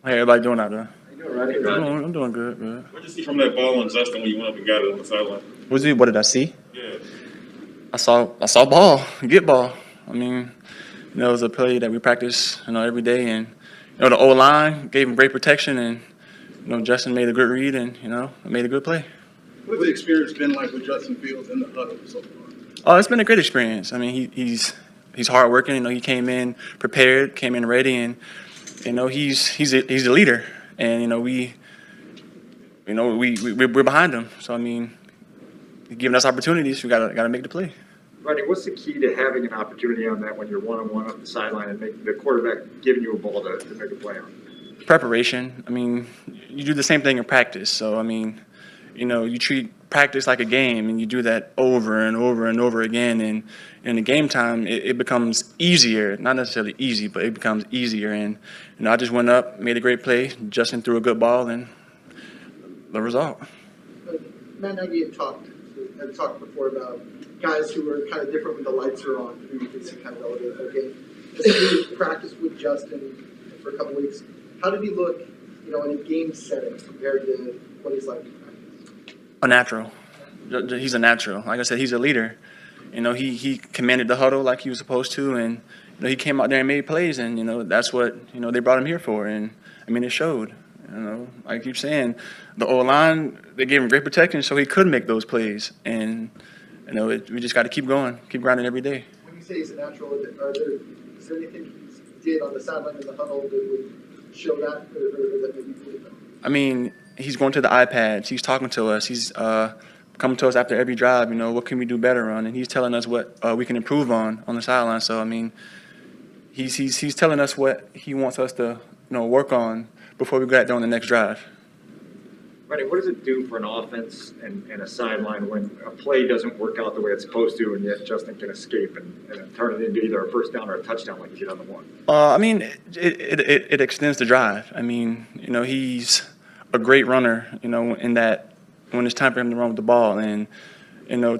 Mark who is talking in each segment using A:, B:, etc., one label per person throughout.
A: Hey, everybody doing out there?
B: How you doing, Rodney?
A: I'm doing good, good.
C: What did you see from that ball in Justin when you went up and got it on the sideline?
A: What did I see?
C: Yeah.
A: I saw ball, get ball. I mean, it was a play that we practice, every day, and the O line gave him great protection, and Justin made a good read, and made a good play.
D: What's the experience been like with Justin Fields in the huddle so far?
A: Oh, it's been a great experience. I mean, he's hardworking. He came in prepared, came in ready, and he's a leader, and we're behind him. So I mean, giving us opportunities, we gotta make the play.
B: Rodney, what's the key to having an opportunity on that when you're one-on-one up the sideline and make the quarterback giving you a ball to make a play on?
A: Preparation. I mean, you do the same thing in practice. So I mean, you treat practice like a game, and you do that over and over and over again. And in the game time, it becomes easier. Not necessarily easy, but it becomes easier. And I just went up, made a great play. Justin threw a good ball, and the result.
E: Matt Nagy had talked before about guys who are kind of different when the lights are on, who you can see kind of elevate their game. As you practiced with Justin for a couple weeks, how did he look, in a game setting compared to what he's like in practice?
A: A natural. He's a natural. Like I said, he's a leader. He commanded the huddle like he was supposed to, and he came out there and made plays, and that's what they brought him here for. And I mean, it showed. Like I keep saying, the O line, they gave him great protection, so he could make those plays. And we just got to keep going, keep grinding every day.
E: When you say he's a natural, is there anything he did on the sideline in the huddle that would show that, or that maybe you believe him?
A: I mean, he's going to the iPads. He's talking to us. He's coming to us after every drive. What can we do better on? And he's telling us what we can improve on the sideline. So I mean, he's telling us what he wants us to work on before we go out there on the next drive.
B: Rodney, what does it do for an offense and a sideline when a play doesn't work out the way it's supposed to, and yet Justin can escape and turn it into either a first down or a touchdown like he did on the one?
A: I mean, it extends the drive. I mean, he's a great runner, in that when it's time for him to run with the ball. And,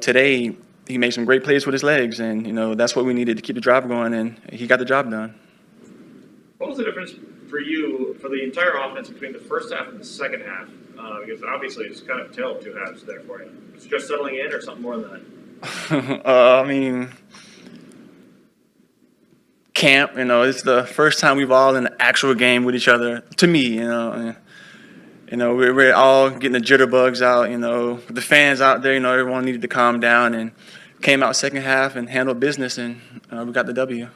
A: today he made some great plays with his legs, and, that's what we needed to keep the drive going, and he got the job done.
F: What was the difference for you for the entire offense between the first half and the second half? Because obviously it's kind of a tale of two halves there for you. It's just settling in or something more than that?
A: I mean, camp, it's the first time we've all in an actual game with each other. To me, we're all getting the jitterbugs out. The fans out there, everyone needed to calm down, and came out second half and handled business, and we got the W.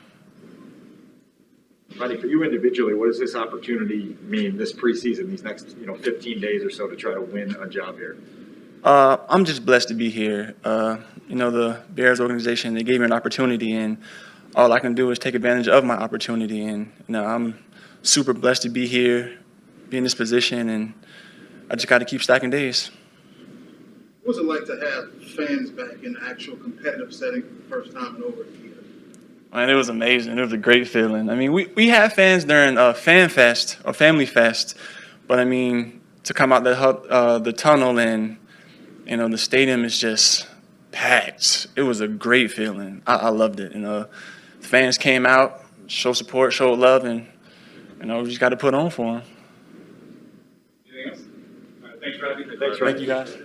B: Rodney, for you individually, what does this opportunity mean this preseason, these next 15 days or so to try to win a job here?
A: I'm just blessed to be here. The Bears organization, they gave me an opportunity, and all I can do is take advantage of my opportunity. And I'm super blessed to be here, be in this position, and I just got to keep stacking days.
D: What's it like to have fans back in the actual competitive setting for the first time in over a year?
A: Man, it was amazing. It was a great feeling. I mean, we had fans during Fan Fest or Family Fest, but I mean, to come out the tunnel and the stadium is just packed. It was a great feeling. I loved it. The fans came out, showed support, showed love, and we just got to put on for them.
C: Anything else? All right, thanks, Rodney.
A: Thank you, guys.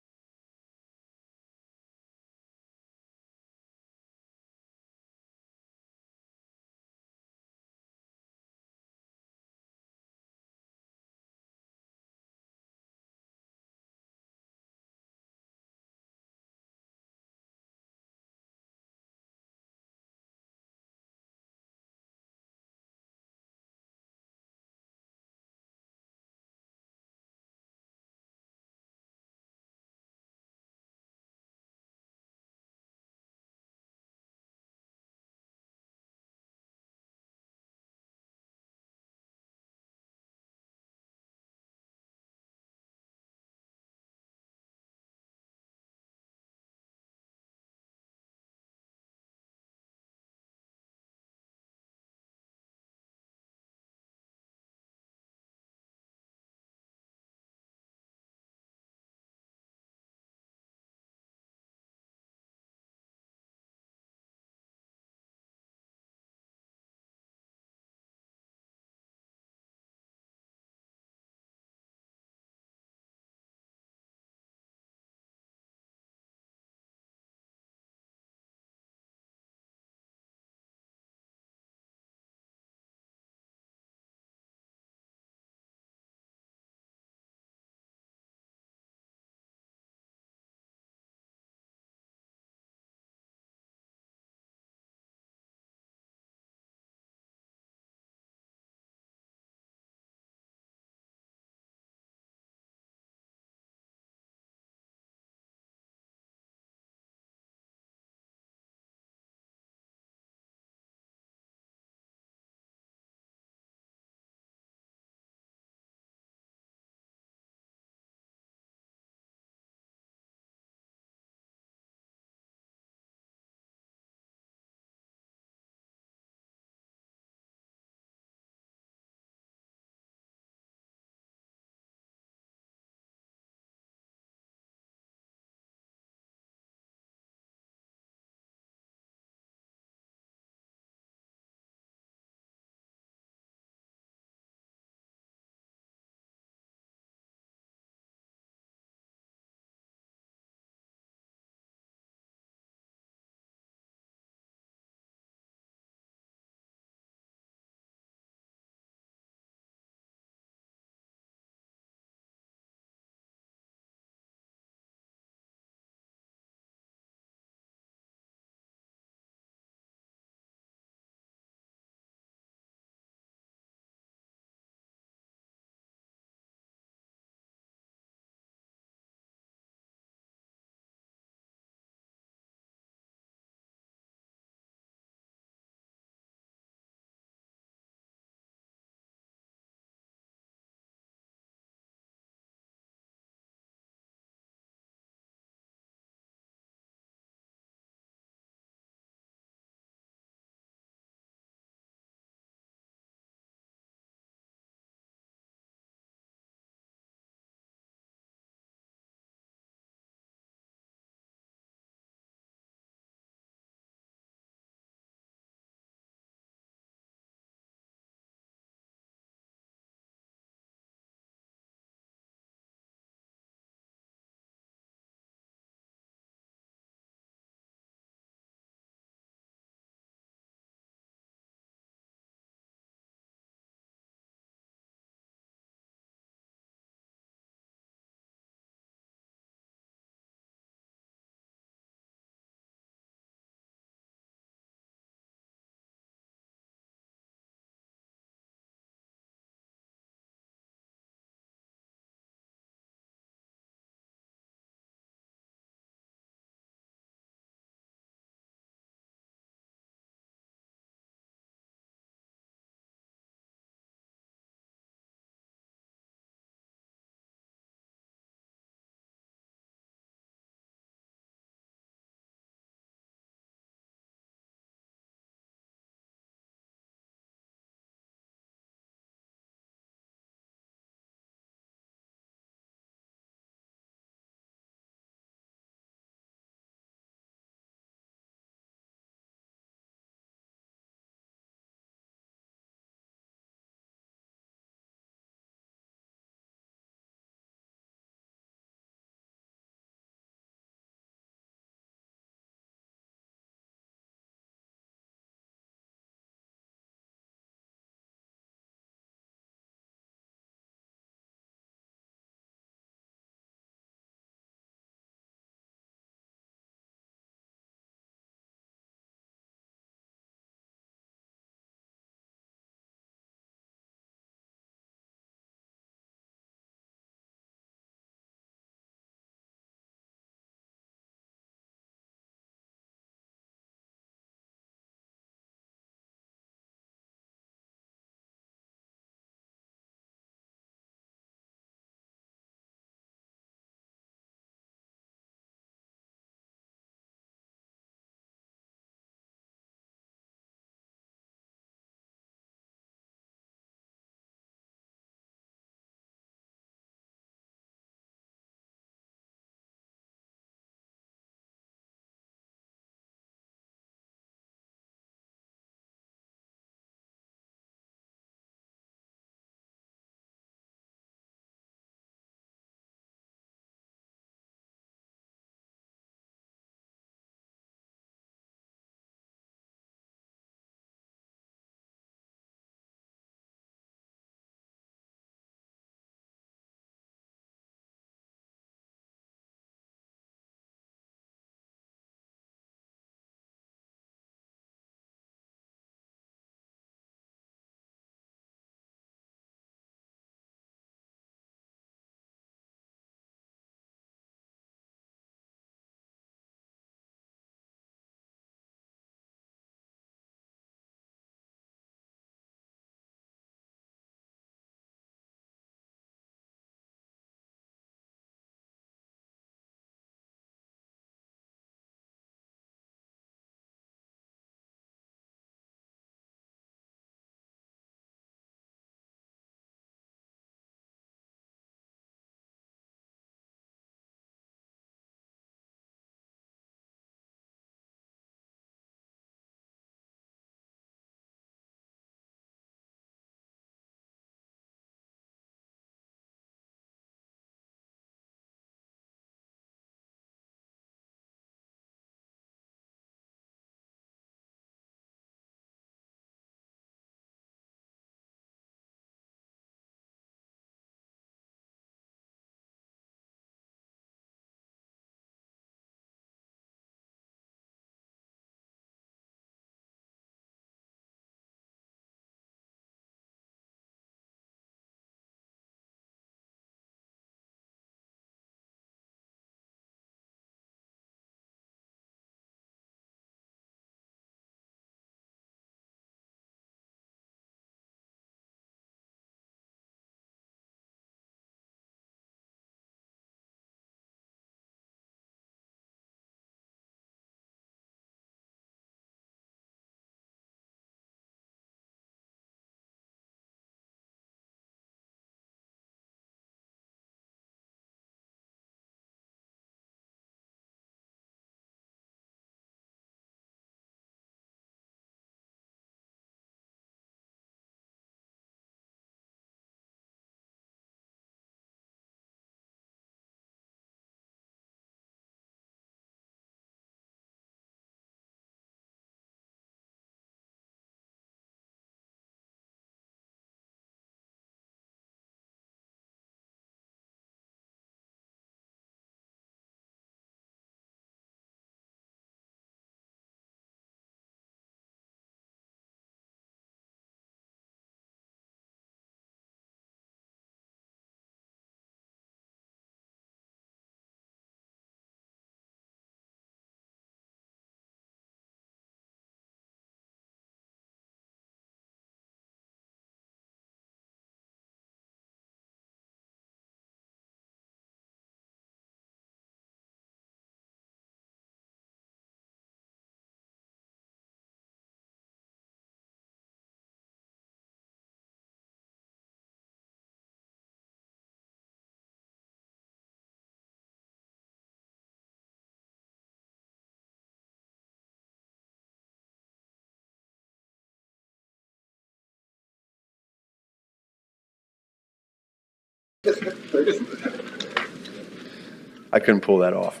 G: I couldn't pull that off.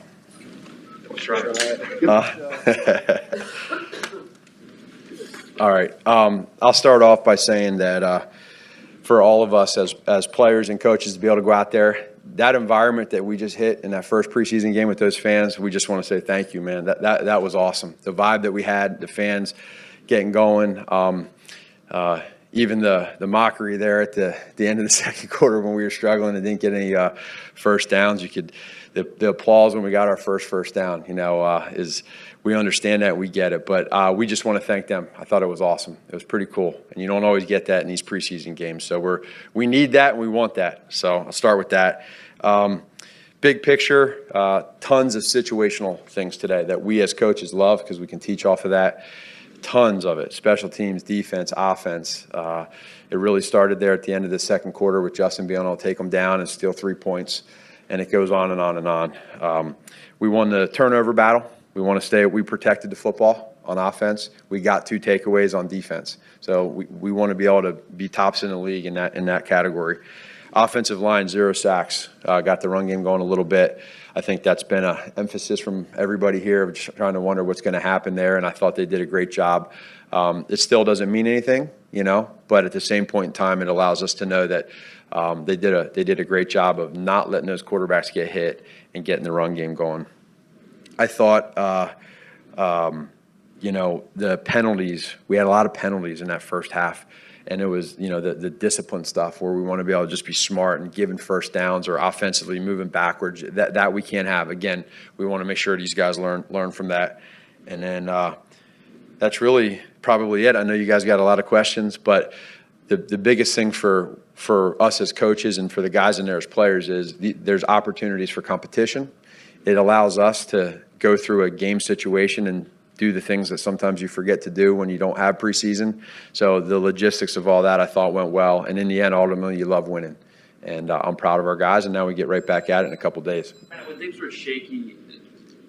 B: We'll try.
G: All right. I'll start off by saying that for all of us as players and coaches to be able to go out there, that environment that we just hit in that first preseason game with those fans, we just want to say thank you, man. That was awesome. The vibe that we had, the fans getting going, even the mockery there at the end of the second quarter when we were struggling and didn't get any first downs. The applause when we got our first down, is we understand that, we get it, but we just want to thank them. I thought it was awesome. It was pretty cool, and you don't always get that in these preseason games. So we need that and we want that. So I'll start with that. Big picture, tons of situational things today that we as coaches love because we can teach off of that. Tons of it, special teams, defense, offense. It really started there at the end of the second quarter with Justin being able to take them down and steal 3 points, and it goes on and on and on. We won the turnover battle. We protected the football on offense. We got 2 takeaways on defense. So we want to be able to be tops in the league in that category. Offensive line, 0 sacks. Got the run game going a little bit. I think that's been an emphasis from everybody here, just trying to wonder what's going to happen there, and I thought they did a great job. It still doesn't mean anything, but at the same point in time, it allows us to know that they did a great job of not letting those quarterbacks get hit and getting the run game going. I thought, the penalties, we had a lot of penalties in that first half. And it was, the discipline stuff where we want to be able to just be smart and giving first downs or offensively moving backwards. That we can't have. Again, we want to make sure these guys learn from that. And then that's really probably it. I know you guys got a lot of questions, but the biggest thing for us as coaches and for the guys in there as players is there's opportunities for competition. It allows us to go through a game situation and do the things that sometimes you forget to do when you don't have preseason. So the logistics of all that I thought went well. And in the end, ultimately, you love winning. And I'm proud of our guys, and now we get right back at it in a couple days.
H: Matt, when things were shaky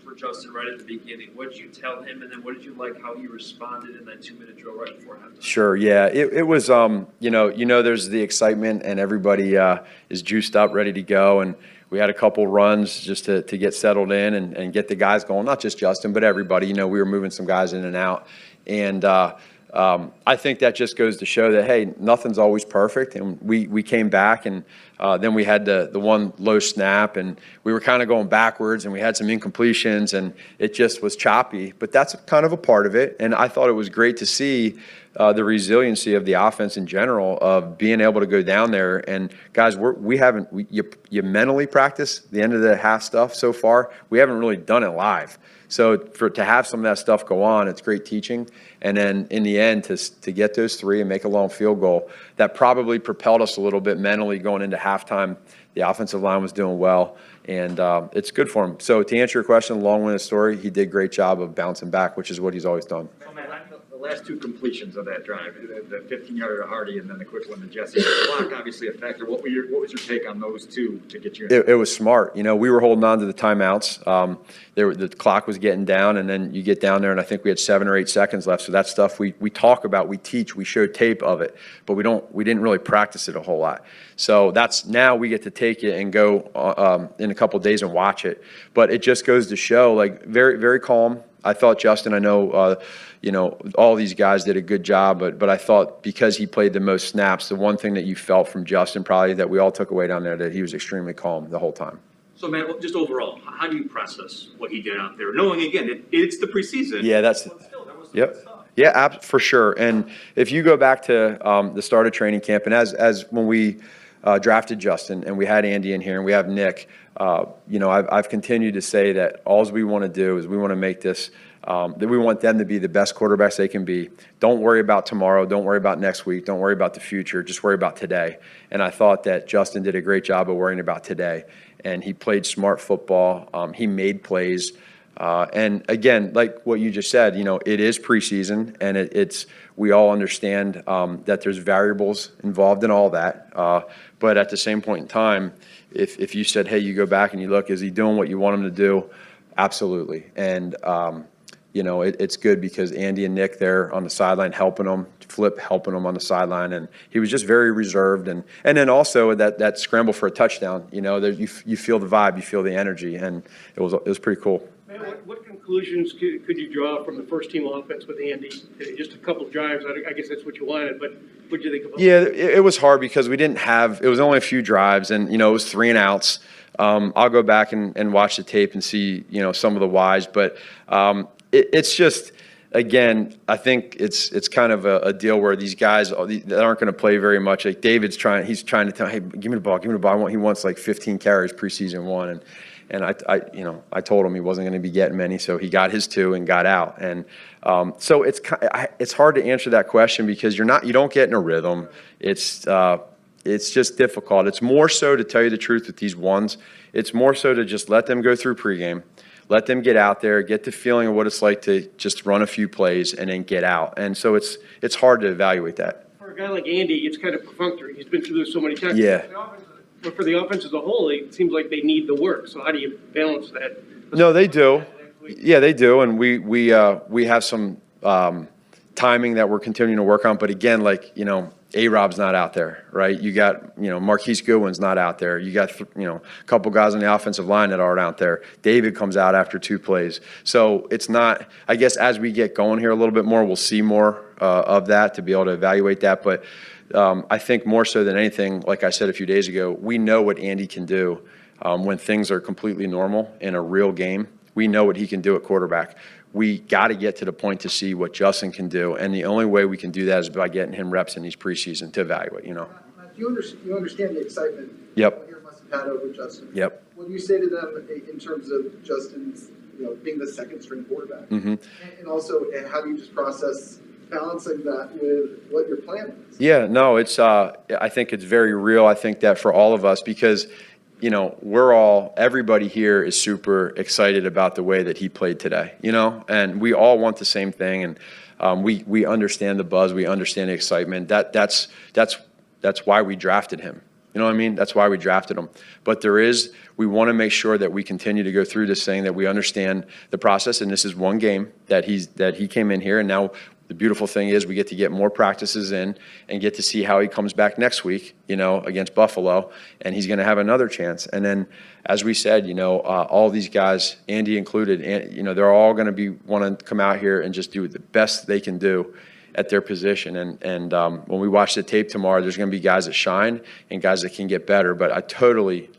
H: for Justin right at the beginning, what did you tell him, and then what did you like how he responded in that 2-minute drill right before halftime?
G: Sure, yeah. It was, there's the excitement, and everybody is juiced up, ready to go. And we had a couple runs just to get settled in and get the guys going, not just Justin, but everybody. We were moving some guys in and out. And I think that just goes to show that, hey, nothing's always perfect. And we came back, and then we had the one low snap, and we were kind of going backwards, and we had some incompletions, and it just was choppy. But that's kind of a part of it. And I thought it was great to see the resiliency of the offense in general of being able to go down there. And guys, you mentally practice the end of the half stuff so far. We haven't really done it live. So to have some of that stuff go on, it's great teaching. And then in the end, to get those 3 and make a long field goal, that probably propelled us a little bit mentally going into halftime. The offensive line was doing well, and it's good for him. So to answer your question, long-winded story, he did a great job of bouncing back, which is what he's always done.
B: The last 2 completions of that drive, the 15-yarder to Hardy and then the quick one to Jesse. The clock obviously a factor. What was your take on those 2 to get you in?
G: It was smart. We were holding on to the timeouts. The clock was getting down, and then you get down there, and I think we had 7 or 8 seconds left. So that stuff we talk about, we teach, we show tape of it, but we didn't really practice it a whole lot. So that's now we get to take it and go in a couple of days and watch it. But it just goes to show, very, very calm. I thought Justin, I know, all these guys did a good job, but I thought because he played the most snaps, the one thing that you felt from Justin probably that we all took away down there, that he was extremely calm the whole time.
C: So, Matt, just overall, how do you process what he did out there? Knowing, again, it's the preseason.
G: Yeah,
C: but still, that was some
G: yep.
C: good stuff.
G: Yeah, for sure. And if you go back to the start of training camp, and as when we drafted Justin and we had Andy in here and we have Nick, I've continued to say that all we want to do is we want to make this that we want them to be the best quarterbacks they can be. Don't worry about tomorrow. Don't worry about next week. Don't worry about the future. Just worry about today. And I thought that Justin did a great job of worrying about today. And he played smart football. He made plays. And again, like what you just said, it is preseason, and we all understand that there's variables involved in all that. But at the same point in time, if you said, hey, you go back and you look, is he doing what you want him to do? Absolutely. And it's good because Andy and Nick there on the sideline helping him, Flip helping him on the sideline, and he was just very reserved. And then also that scramble for a touchdown, you feel the vibe, you feel the energy, and it was pretty cool.
I: Man, what conclusions could you draw from the first team offense with Andy? Just a couple of drives, I guess that's what you wanted, but what did you think about?
G: Yeah, it was hard because it was only a few drives, and it was 3 and outs. I'll go back and watch the tape and see some of the whys, but it's just, again, I think it's kind of a deal where these guys that aren't going to play very much. Like he's trying to tell, hey, give me the ball. He wants like 15 carries preseason 1, and I told him he wasn't going to be getting many, so he got his 2 and got out. And so it's hard to answer that question because you don't get in a rhythm. It's just difficult. It's more so, to tell you the truth, with these ones, it's more so to just let them go through pregame, let them get out there, get the feeling of what it's like to just run a few plays and then get out. And so it's hard to evaluate that.
I: For a guy like Andy, it's kind of perfunctory. He's been through this so many times.
G: Yeah.
I: But for the offense as a whole, it seems like they need the work. So how do you balance that?
G: No, they do. Yeah, they do. And we have some timing that we're continuing to work on. But again, A-Rob's not out there, right? You got, Marquise Goodwin's not out there. You got, a couple guys on the offensive line that aren't out there. David comes out after 2 plays. So it's not, I guess as we get going here a little bit more, we'll see more of that to be able to evaluate that. But I think more so than anything, like I said a few days ago, we know what Andy can do when things are completely normal in a real game. We know what he can do at quarterback. We got to get to the point to see what Justin can do, and the only way we can do that is by getting him reps in these preseason to evaluate.
E: You understand the excitement.
G: Yep.
E: You must have had over Justin.
G: Yep.
E: What do you say to them in terms of Justin's, being the second string quarterback,
G: Mm-hmm.
E: and also how do you just process balancing that with what your plan is?
G: Yeah. No, it's. I think it's very real. I think that for all of us, because everybody here is super excited about the way that he played today, and we all want the same thing. And we understand the buzz. We understand the excitement. That's why we drafted him. You know what I mean? That's why we drafted him. But we want to make sure that we continue to go through this thing, that we understand the process. And this is one game that he came in here. And now the beautiful thing is we get to get more practices in and get to see how he comes back next week, against Buffalo, and he's going to have another chance. And then, as we said, all these guys, Andy included, they're all going to want to come out here and just do the best they can do at their position. And when we watch the tape tomorrow, there's going to be guys that shine and guys that can get better. But I totally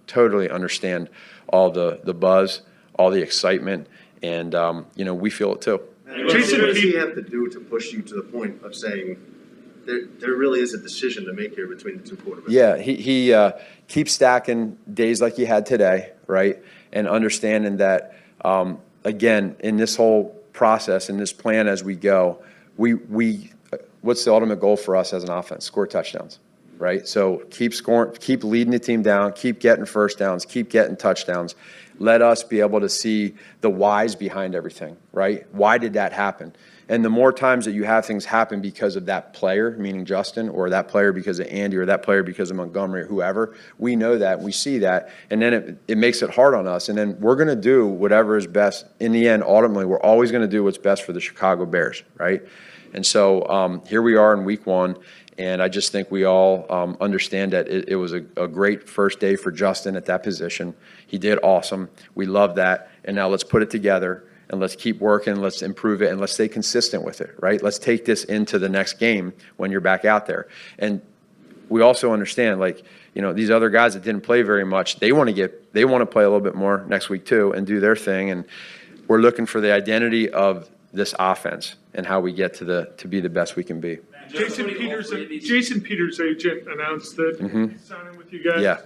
G: understand all the buzz, all the excitement, and we feel it too.
J: Jason, what does he have to do to push you to the point of saying there really is a decision to make here between the 2 quarterbacks?
G: Yeah, he keeps stacking days like he had today, right? And understanding that, again, in this whole process, in this plan as we go, what's the ultimate goal for us as an offense? Score touchdowns, right? So keep scoring, keep leading the team down, keep getting first downs, keep getting touchdowns. Let us be able to see the whys behind everything, right? Why did that happen? And the more times that you have things happen because of that player, meaning Justin, or that player because of Andy, or that player because of Montgomery, or whoever, we know that, we see that, and then it makes it hard on us. And then we're going to do whatever is best. In the end, ultimately, we're always going to do what's best for the Chicago Bears, right? And so here we are in week 1. And I just think we all understand that it was a great first day for Justin at that position. He did awesome. We love that. And now let's put it together and let's keep working. Let's improve it and let's stay consistent with it, right? Let's take this into the next game when you're back out there. And we also understand, these other guys that didn't play very much, they want to play a little bit more next week too and do their thing. And we're looking for the identity of this offense and how we get to be the best we can be.
K: Jason Peters' agent announced that he's signing with you guys.
G: Yeah.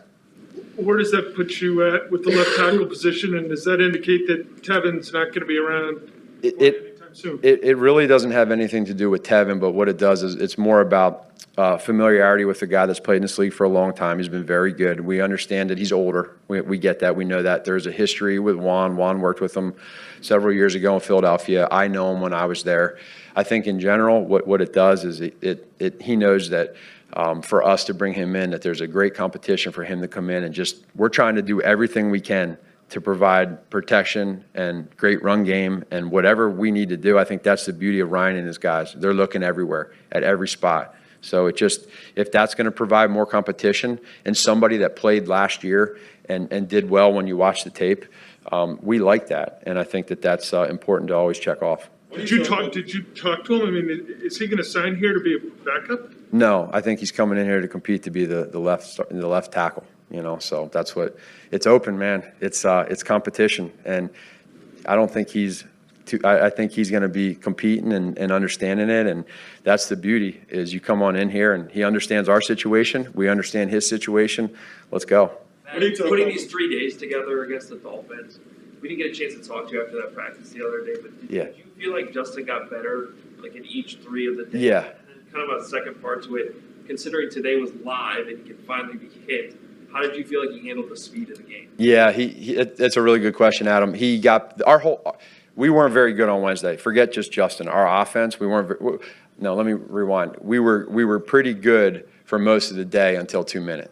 K: Where does that put you at with the left tackle position, and does that indicate that Tevin's not going to be around anytime soon?
G: It really doesn't have anything to do with Tevin, but what it does is it's more about familiarity with a guy that's played in this league for a long time. He's been very good. We understand that he's older. We get that. We know that. There's a history with Juan. Juan worked with him several years ago in Philadelphia. I know him when I was there. I think in general what it does is he knows that for us to bring him in, that there's a great competition for him to come in and we're trying to do everything we can to provide protection and great run game and whatever we need to do. I think that's the beauty of Ryan and his guys. They're looking everywhere at every spot. So it just, if that's going to provide more competition and somebody that played last year and did well when you watch the tape, we like that. And I think that that's important to always check off.
K: Did you talk to him? I mean, is he gonna sign here to be a backup?
G: No, I think he's coming in here to compete to be the left tackle. You know, so that's what it's open, man. It's competition, and I don't think I think he's going to be competing and understanding it, and that's the beauty. Is you come on in here and he understands our situation, we understand his situation. Let's go.
H: Putting these 3 days together against the Dolphins, we didn't get a chance to talk to you after that practice the other day, but did you feel like Justin got better, like in each 3 of the days?
G: Yeah.
H: And then kind of a second part to it, considering today was live and he could finally be hit, how did you feel like he handled the speed of the game?
G: Yeah, that's a really good question, Adam. He got we weren't very good on Wednesday. Forget just Justin. Our offense, no, let me rewind. We were pretty good for most of the day until 2 minutes.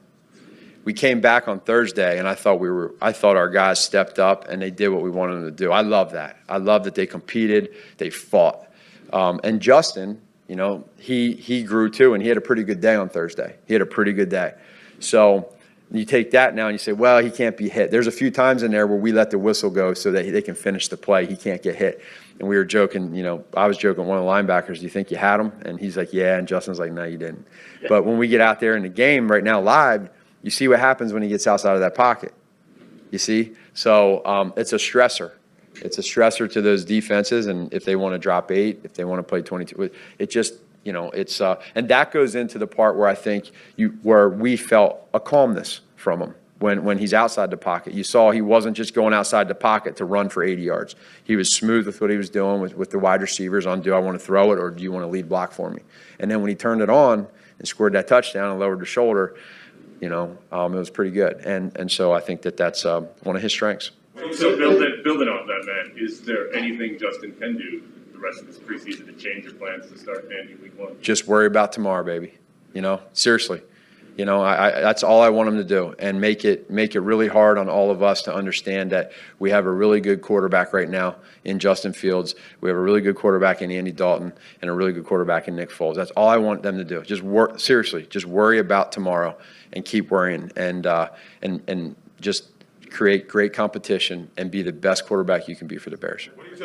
G: We came back on Thursday, and I thought our guys stepped up and they did what we wanted them to do. I love that. I love that they competed, they fought. And Justin, you know, he grew too, and he had a pretty good day on Thursday. He had a pretty good day. So you take that now and you say, well, he can't be hit. There's a few times in there where we let the whistle go so that they can finish the play. He can't get hit. And we were joking, you know, I was joking with one of the linebackers, do you think you had him? And he's like, yeah. And Justin's like, no, you didn't. But when we get out there in the game right now live, you see what happens when he gets outside of that pocket. You see? So it's a stressor. It's a stressor to those defenses. And if they want to drop 8, if they want to play 22, it just, you know, it's and that goes into the part where I think where we felt a calmness from him when he's outside the pocket. You saw he wasn't just going outside the pocket to run for 80 yards. He was smooth with what he was doing with the wide receivers on, do I want to throw it or do you want to lead block for me? And then when he turned it on and scored that touchdown and lowered the shoulder, you know, it was pretty good. And so I think that's one of his strengths.
L: So building on that, man, is there anything Justin can do the rest of this preseason to change your plans to start Andy week 1?
G: Just worry about tomorrow, baby. You know, seriously. You know, that's all I want him to do, and make it really hard on all of us to understand that we have a really good quarterback right now in Justin Fields. We have a really good quarterback in Andy Dalton and a really good quarterback in Nick Foles. That's all I want them to do. Just seriously, just worry about tomorrow and keep worrying and just create great competition and be the best quarterback you can be for the Bears.
L: What do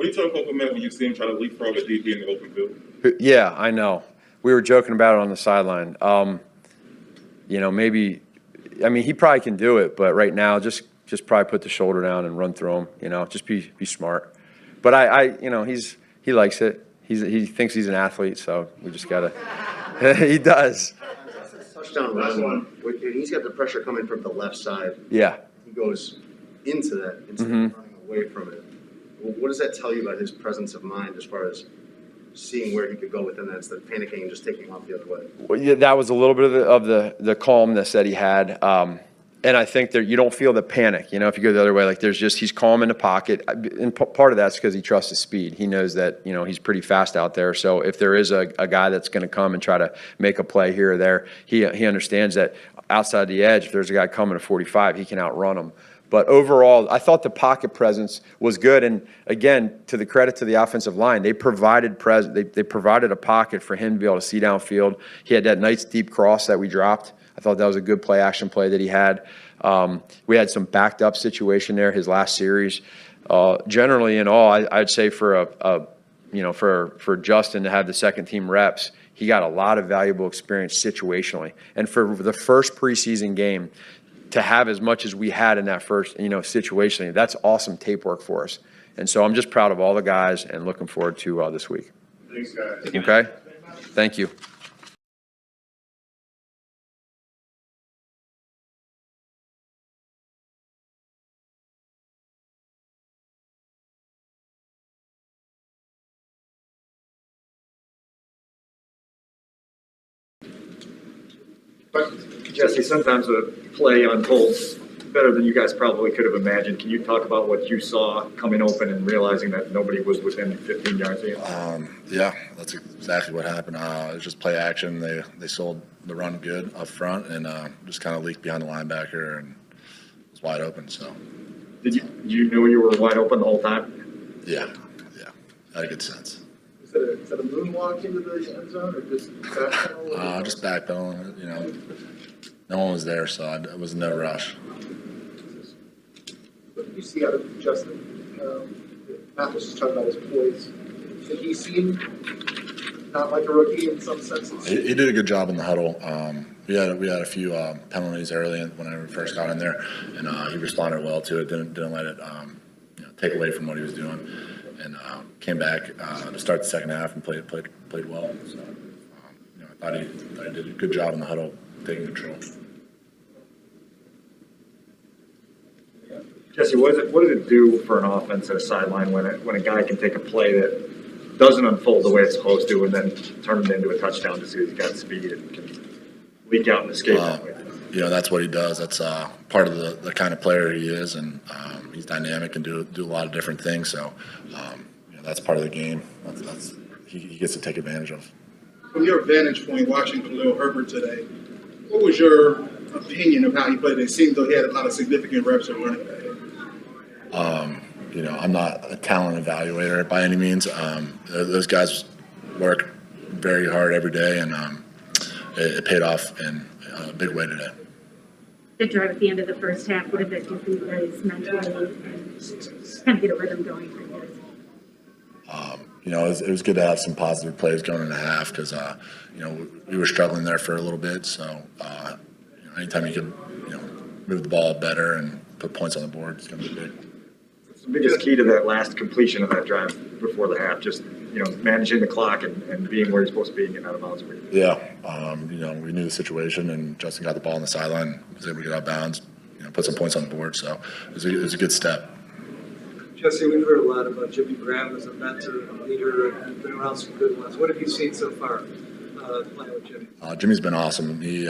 L: you tell Coco, man, when you see him try to leapfrog a DB in the open field?
G: Yeah, I know. We were joking about it on the sideline. You know, maybe, I mean, he probably can do it, but right now, just probably put the shoulder down and run through him. You know, just be smart. But you know, he likes it. He thinks he's an athlete, so we just gotta. He does.
J: Touchdown run. He's got the pressure coming from the left side.
G: Yeah.
J: He goes into that instead of running away from it. What does that tell you about his presence of mind as far as seeing where he could go within that instead of panicking and just taking off the other way?
G: Well, yeah, that was a little bit of the calmness that he had. And I think that you don't feel the panic, you know, if you go the other way, like he's calm in the pocket. And part of that's because he trusts his speed. He knows that, you know, he's pretty fast out there. So if there is a guy that's going to come and try to make a play here or there, he understands that outside the edge, if there's a guy coming at 45, he can outrun him. But overall, I thought the pocket presence was good. And again, to the credit to the offensive line, they provided they provided a pocket for him to be able to see downfield. He had that nice deep cross that we dropped. I thought that was a good play action play that he had. We had some backed up situation there his last series. Generally, in all, I'd say for for Justin to have the second team reps, he got a lot of valuable experience situationally. And for the first preseason game, to have as much as we had in that first, situationally, that's awesome tape work for us. And so I'm just proud of all the guys and looking forward to this week.
L: Thanks, guys.
G: Okay? Thank you.
B: But Jesse, sometimes a play unfolds better than you guys probably could have imagined. Can you talk about what you saw coming open and realizing that nobody was within 15 yards of you?
M: Yeah, that's exactly what happened. It was just play action. They sold the run good up front and just kind of leaked behind the linebacker, and it was was wide open, so.
B: Did you knew you were wide open the whole time?
M: Yeah, I had a good sense.
E: Is that a moonwalk into the end zone or just backpedal?
M: Just backpedaling, no one was there, so it was no rush.
E: What did you see out of Justin? Matt was just talking about his poise. Did he seem not like a rookie in some senses?
M: He did a good job in the huddle. We had a few penalties early when I first got in there, and he responded well to it. Didn't let it take away from what he was doing, and came back to start the second half and played well. So I thought he did a good job in the huddle, taking control.
B: Jesse, what does it do for an offense at a sideline when a guy can take a play that doesn't unfold the way it's supposed to and then turn it into a touchdown just because he's got speed and can leak out and escape that way?
M: That's what he does. That's part of the kind of player he is, and he's dynamic and do a lot of different things. So that's part of the game. That's he gets to take advantage of.
D: From your vantage point, watching Khalil Herbert today, what was your opinion of how he played? It seemed though he had a lot of significant reps at running back.
M: I'm not a talent evaluator by any means. Those guys work very hard every day, and it paid off in a big way today.
N: The drive at the end of the first half, what did that do for you guys mentally and kind of get a rhythm going for you guys?
M: It was good to have some positive plays going into half because, we were struggling there for a little bit. So, anytime you can, move the ball better and put points on the board, it's going to be big.
B: What's the biggest key to that last completion of that drive before the half? Just, managing the clock and being where you're supposed to be and getting out of bounds.
M: Yeah, we knew the situation, and Justin got the ball on the sideline, was able to get out of bounds, put some points on the board. So it was a good step.
O: Jesse, we've heard a lot about Jimmy Graham as a mentor, a leader, and you've been around some good ones. What have you seen so far playing with Jimmy?
M: Jimmy's been awesome. He's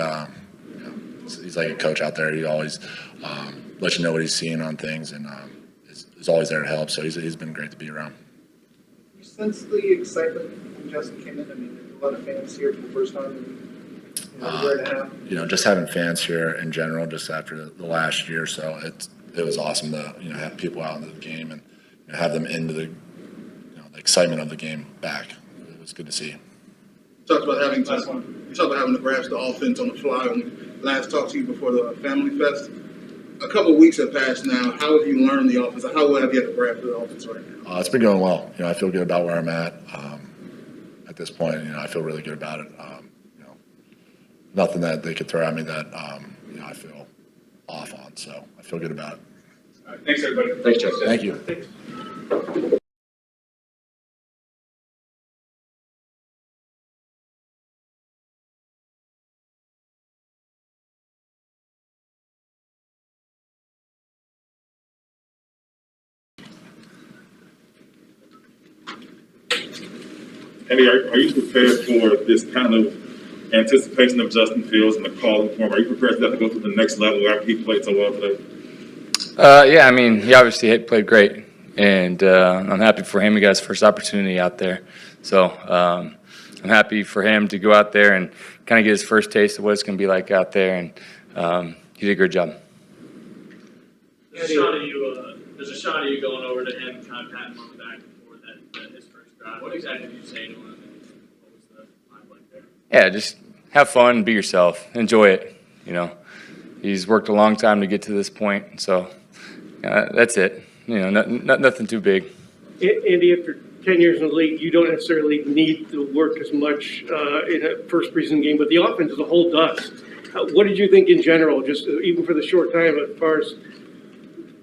M: like a coach out there. He always lets you know what he's seeing on things, and is always there to help. So he's been great to be around.
E: You sense the excitement when Justin came in? I mean, a lot of fans here for the first time in a year and a half.
M: Just having fans here in general, just after the last year or so, it was awesome to have people out into the game and have them into the the excitement of the game back. It was good to see.
D: You talked about having to grasp the offense on the fly. When we last talked to you before the Family Fest, a couple of weeks have passed now. How have you learned the offense? How well have you had to grasp the offense right now?
M: It's been going well. I feel good about where I'm at. At this point, I feel really good about it. Nothing that they could throw at me that I feel off on. So I feel good about it.
K: All right, thanks, everybody.
B: Thanks, Jeff.
M: Thank you.
L: Andy, are you prepared for this kind of anticipation of Justin Fields and the calling for him? Are you prepared for that to go to the next level after he played so well today?
P: Yeah, I mean, he obviously played great, and I'm happy for him. He got his first opportunity out there. So I'm happy for him to go out there and kind of get his first taste of what it's going to be like out there, and he did a great job.
H: There's a shot of you going over to him, kind of patting him on the back before that his first drive. What exactly did you say to him, and what was the vibe like there?
P: Yeah, just have fun, be yourself, enjoy it. He's worked a long time to get to this point, so that's it. Nothing too big.
I: Andy, after 10 years in the league, you don't necessarily need to work as much in a first preseason game, but the offense as a whole does. What did you think in general, just even for the short time, as far as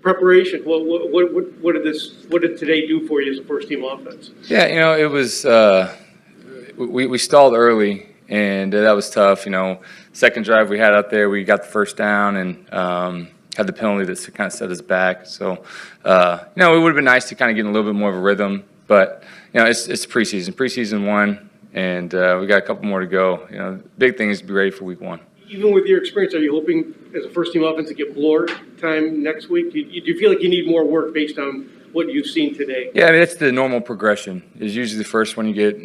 I: preparation? What did today do for you as a first-team offense?
P: Yeah, it was we stalled early, and that was tough. Second drive we had out there, we got the first down and had the penalty that kind of set us back. So, it would have been nice to kind of get in a little bit more of a rhythm, but it's preseason. Preseason one, and we got a couple more to go. The big thing is to be ready for week one.
I: Even with your experience, are you hoping as a first-team offense to get more time next week? Do you feel like you need more work based on what you've seen today?
P: Yeah, I mean, that's the normal progression. Is usually the first one you get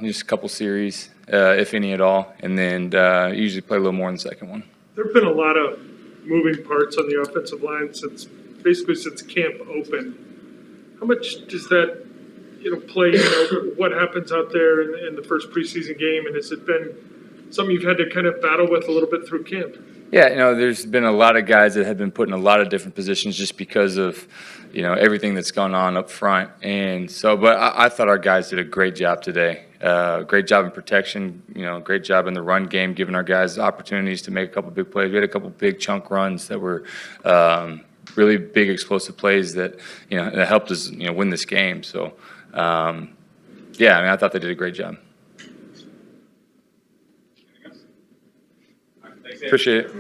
P: just a couple series, if any at all, and then you usually play a little more in the second one.
K: There have been a lot of moving parts on the offensive line since camp opened. How much does that, play, what happens out there in the first preseason game? And has it been something you've had to kind of battle with a little bit through camp?
P: Yeah, there's been a lot of guys that have been put in a lot of different positions just because of, everything that's gone on up front. And so, but I thought our guys did a great job today. Great job in protection, great job in the run game, giving our guys opportunities to make a couple big plays. We had a couple big chunk runs that were really big explosive plays that, that helped us, win this game. So, I thought they did a great job. Appreciate it.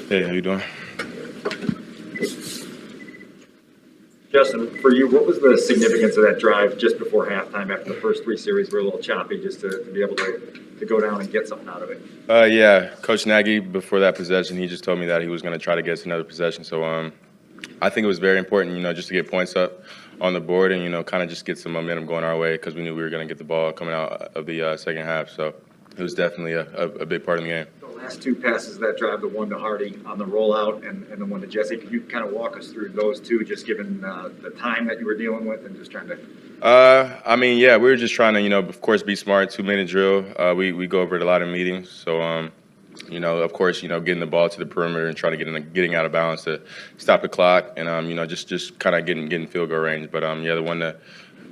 Q: Hey, how you doing?
B: Justin, for you, what was the significance of that drive just before halftime after the first three series were a little choppy, just to be able to go down and get something out of it?
Q: Yeah, Coach Nagy, before that possession, he just told me that he was going to try to get us another possession. So I think it was very important, just to get points up on the board and, kind of just get some momentum going our way because we knew we were going to get the ball coming out of the second half. So it was definitely a big part of the game.
B: The last two passes of that drive, the one to Hardy on the rollout and the one to Jesse, could you kind of walk us through those two, just given the time that you were dealing with and just trying to?
Q: We were just trying to, of course, be smart, 2-minute drill. We go over it a lot in meetings. So, of course, getting the ball to the perimeter and trying to getting out of bounds to stop the clock and, just kind of getting field goal range. But, the one that,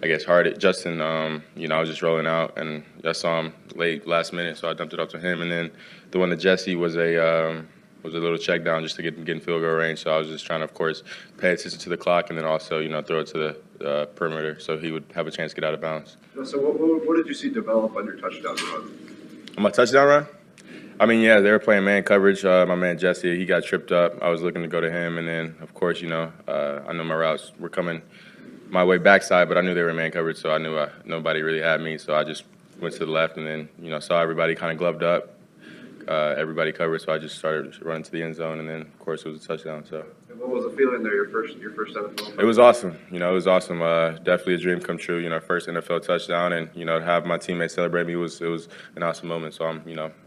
Q: I guess, Justin, I was just rolling out and I saw him last minute, so I dumped it off to him. And then the one to Jesse was a little check down just to get in field goal range. So I was just trying to, of course, pay attention to the clock and then also, throw it to the perimeter so he would have a chance to get out of bounds.
J: So what did you see develop on your touchdown run?
Q: On my touchdown run? They were playing man coverage. My man Jesse, he got tripped up. I was looking to go to him, and then, of course, I know my routes were coming my way backside, but I knew they were in man coverage, so I knew nobody really had me. So I just went to the left and then, saw everybody kind of gloved up. Everybody covered, so I just started running to the end zone, and then, of course, it was a touchdown. So.
J: And what was the feeling there, your first NFL?
Q: It was awesome. It was awesome. Definitely a dream come true. First NFL touchdown, and to have my teammates celebrate me was an awesome moment. So I'm,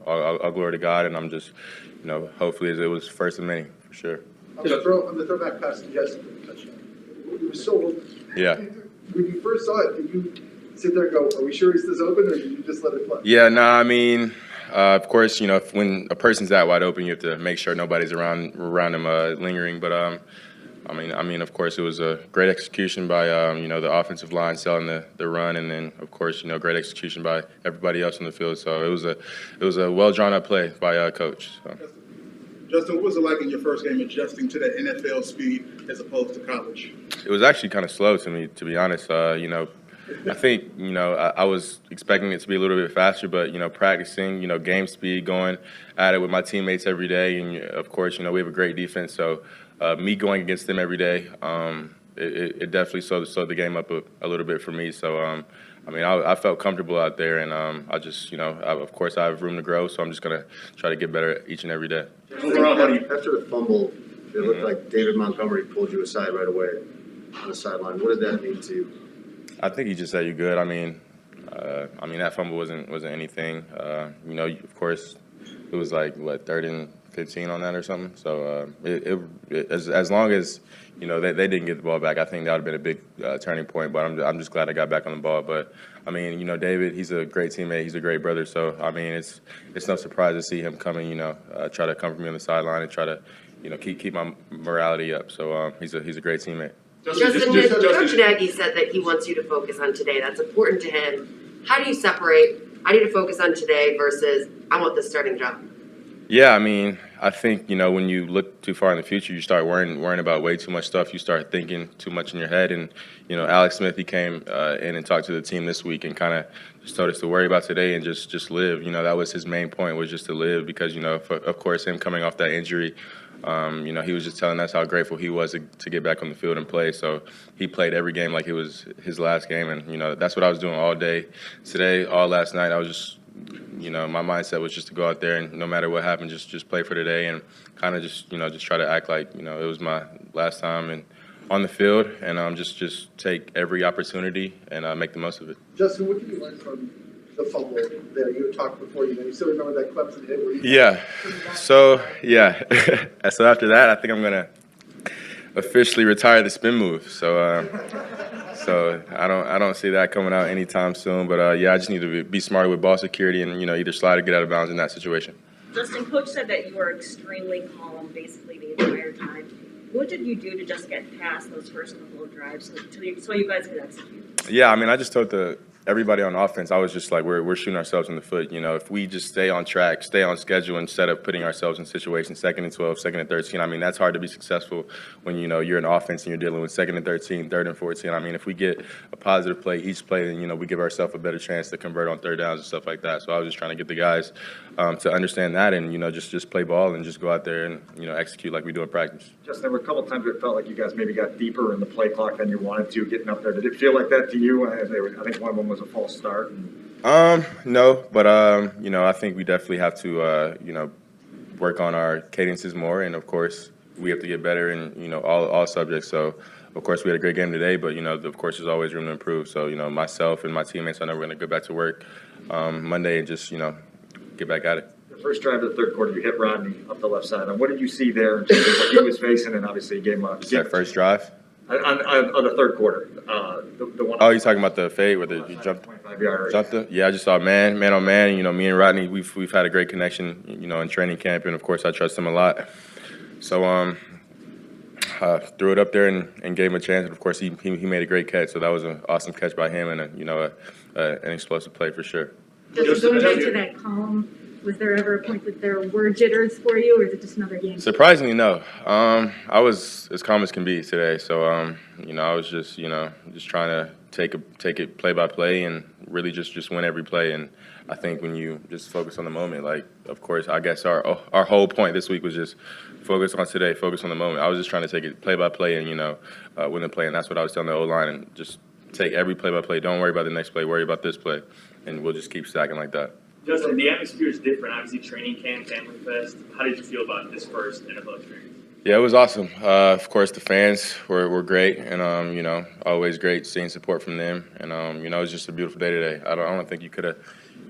Q: all glory to God, and I'm just, hopefully it was first of many for sure.
E: On the throwback pass to Justin, touchdown. It was so.
Q: Yeah.
E: When you first saw it, did you sit there and go, "Are we sure he's this open," or did you just let it play?
Q: Yeah. No. Of course, when a person's that wide open, you have to make sure nobody's around him lingering. But of course, it was a great execution by the offensive line selling the run, and then of course, great execution by everybody else on the field. So it was a well drawn up play by coach. So.
D: Justin, what was it like in your first game adjusting to that NFL speed as opposed to college?
Q: It was actually kind of slow to me, to be honest. I think, I was expecting it to be a little bit faster, but, practicing, game speed, going at it with my teammates every day. And, of course, we have a great defense. So me going against them every day, it definitely slowed the game up a little bit for me. So, I mean, I felt comfortable out there, and I just, you know, of course I have room to grow, so I'm just going to try to get better each and every day.
J: After the fumble, it looked like David Montgomery pulled you aside right away on the sideline. What did that mean to you?
Q: I think he just said you good. I mean, that fumble wasn't anything. You know, of course, it was like what 3rd and 15 on that or something. So as long as you know they didn't get the ball back, I think that would have been a big turning point. But I'm just glad I got back on the ball. But I mean, you know, David, he's a great teammate. He's a great brother. So I mean, it's no surprise to see him coming. You know, try to comfort me on the sideline and try to, you know, keep my morality up. So he's a great teammate.
R: Coach Nagy said that he wants you to focus on today. That's important to him. How do you separate, I need to focus on today versus I want the starting job?
Q: Yeah, I mean, I think, you know, when you look too far in the future, you start worrying about way too much stuff. You start thinking too much in your head. And, you know, Alex Smith, he came in and talked to the team this week and kind of just told us to worry about today and just live. You know, that was his main point, was just to live because, you know, of course, him coming off that injury, you know, he was just telling us how grateful he was to get back on the field and play. So he played every game like it was his last game. And, you know, that's what I was doing all day today, all last night. I was just, you know, my mindset was just to go out there and no matter what happened, just play for today and kind of just, you know, just try to act like, you know, it was my last time and on the field and just take every opportunity and make the most of it.
E: Justin, what did you learn from the fumble there? You had talked before, you know, you still remember that Clemson hit where you
Q: So after that, I think I'm going to officially retire the spin move. So I don't see that coming out anytime soon. But I just need to be smart with ball security and, you know, either slide or get out of bounds in that situation.
S: Justin, Coach said that you were extremely calm basically the entire time. What did you do to just get past those first couple of drives so you guys could execute?
Q: Yeah, I mean, I just told everybody on offense, I was just like, we're shooting ourselves in the foot. You know, if we just stay on track, stay on schedule instead of putting ourselves in situations 2nd and 12, 2nd and 13. I mean, that's hard to be successful when, you know, you're an offense and you're dealing with 2nd and 13, 3rd and 14. I mean, if we get a positive play each play, then, you know, we give ourselves a better chance to convert on 3rd downs and stuff like that. So I was just trying to get the guys to understand that and, you know, just play ball and just go out there and, you know, execute like we do in practice.
B: Justin, there were a couple of times it felt like you guys maybe got deeper in the play clock than you wanted to getting up there. Did it feel like that to you? I think one of them was a false start.
Q: No, but you know, I think we definitely have to you know, work on our cadences more, and of course we have to get better in, you know, all subjects. So of course we had a great game today, but, you know, of course there's always room to improve. So, you know, myself and my teammates, I know we're going to go back to work Monday and just, you know, get back at it.
B: The first drive of the 3rd quarter, you hit Rodney up the left side. And what did you see there in terms of what he was facing? And obviously he gave him
Q: that first drive
B: on the 3rd quarter. The one.
Q: Oh, you're talking about the fade where you jumped it? Yeah, I just saw man on man. You know, me and Rodney, we've had a great connection, you know, in training camp, and of course I trust him a lot. So threw it up there and gave him a chance, and of course he made a great catch. So that was an awesome catch by him and you know, an explosive play for sure.
N: Just going back to that column, was there ever a point that there were jitters for you, or is it just another game?
Q: Surprisingly, no. I was as calm as can be today. So, you know, I was just, you know, just trying to take it play by play and really just win every play. And I think when you just focus on the moment, like, of course, I guess our whole point this week was just focus on today, focus on the moment. I was just trying to take it play by play and, you know, win the play. And that's what I was telling the O-line, and just take every play by play. Don't worry about the next play. Worry about this play. And we'll just keep stacking like that.
H: Justin, the atmosphere is different. Obviously, training camp, Family Fest. How did you feel about this first NFL experience?
Q: Yeah, it was awesome. Of course, the fans were great, and you know, always great seeing support from them. And you know, it was just a beautiful day today. I don't think you could have,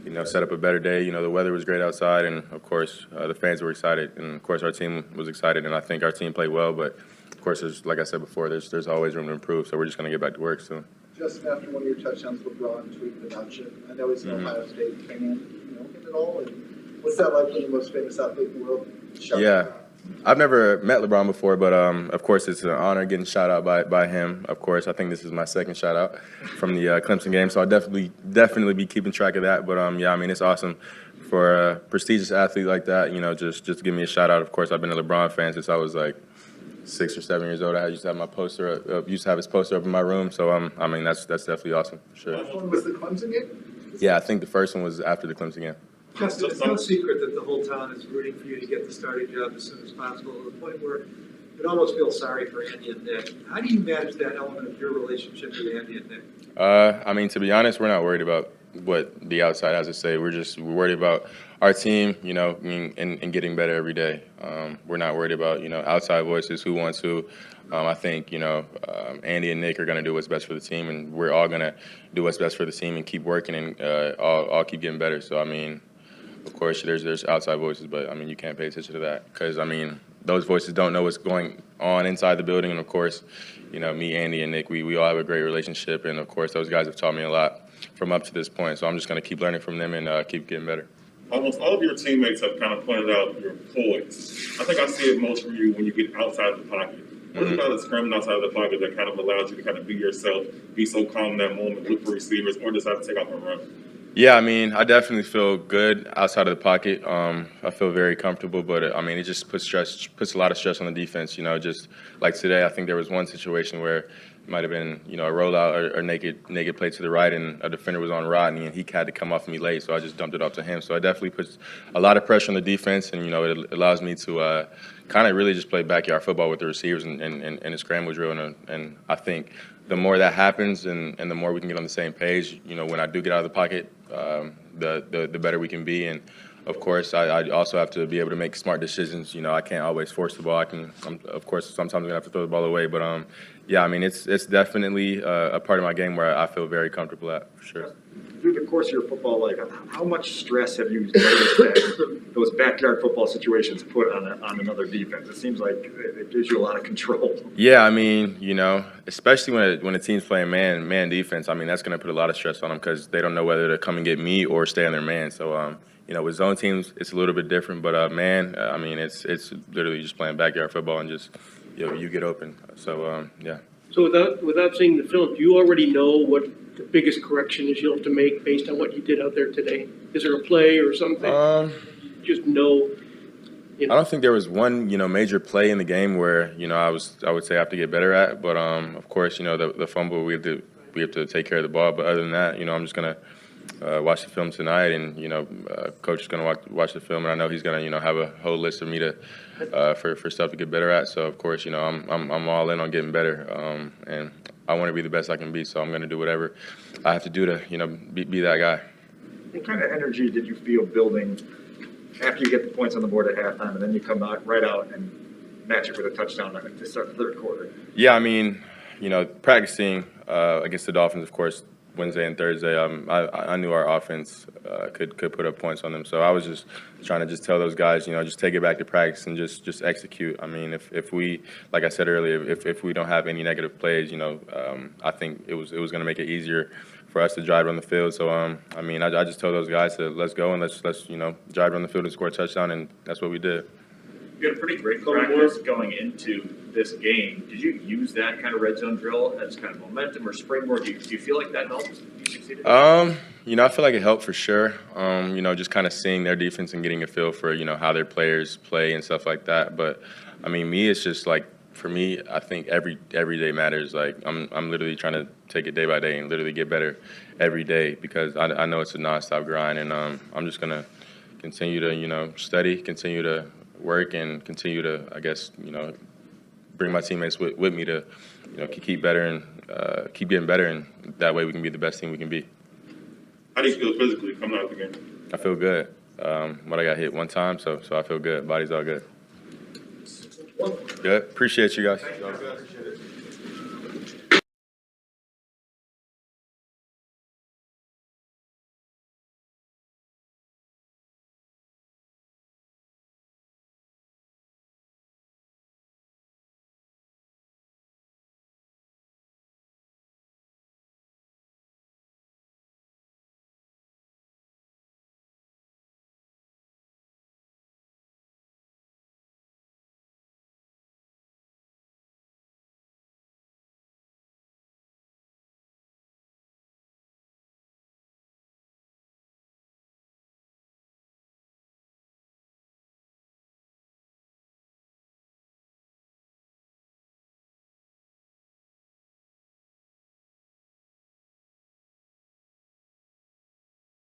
Q: you know, set up a better day. You know, the weather was great outside, and of course, the fans were excited, and of course, our team was excited, and I think our team played well. But of course, there's, like I said before, there's always room to improve. So we're just going to get back to work soon.
E: Just after one of your touchdowns, LeBron tweeted about you. I know he's an Ohio State fan. You know him at all? And what's that like being the most famous athlete in the world?
Q: Yeah. I've never met LeBron before, but of course it's an honor getting shout out by him. Of course, I think this is my second shout out from the Clemson game, so I'll definitely be keeping track of that. But yeah, I mean, it's awesome for a prestigious athlete like that. You know, just to give me a shout out. Of course, I've been a LeBron fan since I was like 6 or 7 years old. I used to have my poster, used to have his poster up in my room. So I mean, that's definitely awesome for sure.
E: Which one was the Clemson game?
Q: Yeah, I think the first one was after the Clemson game.
O: Justin, it's no secret that the whole town is rooting for you to get the starting job as soon as possible, to the point where it almost feels sorry for Andy and Nick. How do you manage that element of your relationship with Andy and Nick?
Q: I mean, to be honest, we're not worried about what the outside has to say. We're worried about our team, you know, and getting better every day. We're not worried about, you know, outside voices, who wants who. I think, you know, Andy and Nick are going to do what's best for the team, and we're all going to do what's best for the team and keep working and all keep getting better. So, I mean, of course, there's outside voices, but, I mean, you can't pay attention to that because, I mean, those voices don't know what's going on inside the building. And, of course, you know, me, Andy, and Nick, we all have a great relationship. And, of course, those guys have taught me a lot from up to this point. So I'm just going to keep learning from them and keep getting better.
L: Almost all of your teammates have kind of pointed out your poise. I think I see it most from you when you get outside the pocket. What is it about the scrum outside of the pocket that kind of allows you to kind of be yourself, be so calm in that moment, look for receivers, or decide to take off and run?
Q: Yeah, I mean, I definitely feel good outside of the pocket. I feel very comfortable, but I mean, it just puts a lot of stress on the defense. You know, just like today, I think there was one situation where it might have been, you know, a rollout or naked play to the right, and a defender was on Rodney, and he had to come off me late, so I just dumped it off to him. So it definitely puts a lot of pressure on the defense, and you know, it allows me to kind of really just play backyard football with the receivers and a scramble drill, and I think the more that happens and the more we can get on the same page, you know, when I do get out of the pocket, the better we can be. And of course, I also have to be able to make smart decisions. You know, I can't always force the ball. Of course, sometimes I'm gonna have to throw the ball away. But yeah, I mean, it's definitely a part of my game where I feel very comfortable at, for sure.
B: Through the course of your football life, how much stress have you noticed that those backyard football situations put on another defense? It seems like it gives you a lot of control.
Q: Yeah, I mean, you know, especially when a team's playing man defense, I mean, that's going to put a lot of stress on them because they don't know whether to come and get me or stay on their man. So, you know, with zone teams, it's a little bit different. But man, I mean, it's literally just playing backyard football and just, you know, you get open. So, yeah.
I: So without seeing the film, do you already know what the biggest correction is you'll have to make based on what you did out there today? Is there a play or something? You just know. You know.
Q: I don't think there was one, you know, major play in the game where, you know, I would say I have to get better at. But of course, you know, the fumble, we have to take care of the ball. But other than that, you know, I'm just gonna watch the film tonight, and you know, coach is gonna watch the film, and I know he's gonna, you know, have a whole list of me to for stuff to get better at. So of course, you know, I'm all in on getting better, and I want to be the best I can be. So I'm gonna do whatever I have to do to, you know, be that guy.
B: What kind of energy did you feel building after you get the points on the board at halftime, and then you come out right out and match it with a touchdown to start the third quarter?
Q: Yeah, I mean, you know, practicing against the Dolphins, of course, Wednesday and Thursday, I knew our offense could put up points on them. So I was just trying to just tell those guys, you know, just take it back to practice and just execute. I mean, if we, like I said earlier, if we don't have any negative plays, you know, I think it was going to make it easier for us to drive on the field. So, I mean, I just told those guys to let's go and let's you know, drive on the field and score a touchdown, and that's what we did.
F: You had a pretty great practice going into this game. Did you use that kind of red zone drill as kind of momentum or springboard? Do you feel like that helped? You succeeded?
Q: You know, I feel like it helped for sure. You know, just kind of seeing their defense and getting a feel for, you know, how their players play and stuff like that. But I mean, me, it's just like, for me, I think every day matters. Like I'm literally trying to take it day by day and literally get better every day because I know it's a nonstop grind, and I'm just gonna continue to, you know, study, continue to work, and continue to, I guess, you know, bring my teammates with me to, you know, keep better and keep getting better, and that way we can be the best team we can be.
L: How do you feel physically coming out of the game?
Q: I feel good. But I got hit one time, so I feel good. Body's all good. Good. Appreciate you guys.